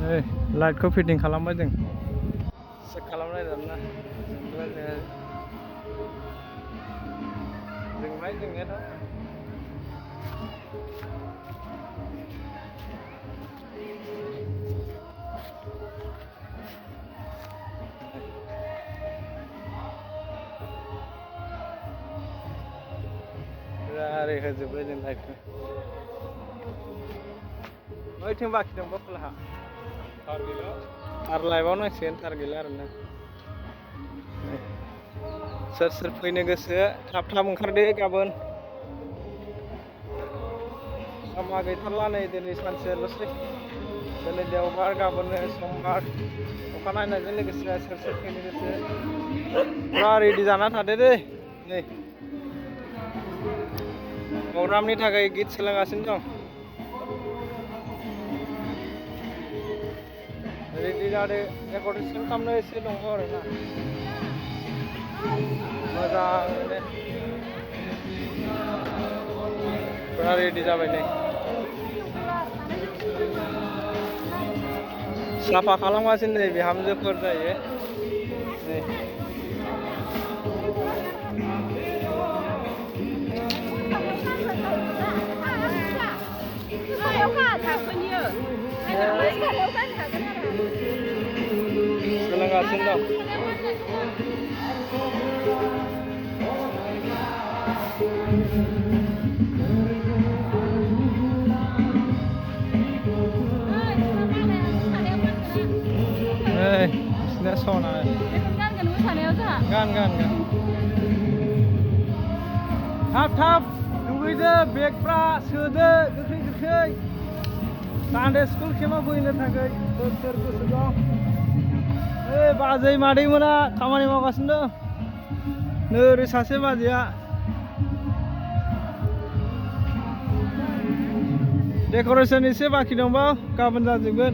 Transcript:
लाइटखौ फिटिं खालामबाय जों चेक खालामनायदोंना जोंबाय जोंनियाथ' ओरै होजोबबाय जों लाइटखौ ओइथिं बाखि दंबा खोलाहा आरो लायबावनांसिगोन थार गैला आरोना सोर सोर फैनो गोसो थाब थाब ओंखारदो गाबोन समा गैथारला नै दिनै सानसेल'सै दिनै देवबार गाबोन समबार अखा नायनायजों लोगोसे सोर सोर फैनो गोसो फुरा रेडि जाना थादो दे नै प्रग्रामनि थाखाय गित सोलोंगासिनो दं रेडि जादो रेकर्डिं खालामनो एसे दङ आरोना मोजाङैनो फुरा रेडि जाबाय नै साफा खालामगासिनो नै बिहामजोफोर जायो नै सोलोंगासिनो दं बिसिना सना गान थाब थाब दुगैदो बेगफ्रा सोदो गोख्रै गोख्रै सानडे स्कुल केम्पआव फैनो थाखाय सोर सोर गोसो दं बाजै मादैमोना खामानि मावगासिनो दं नै ओरै सासे बाजैया डेक'रेसन एसे बाखि दंबा गाबोन जाजोबगोन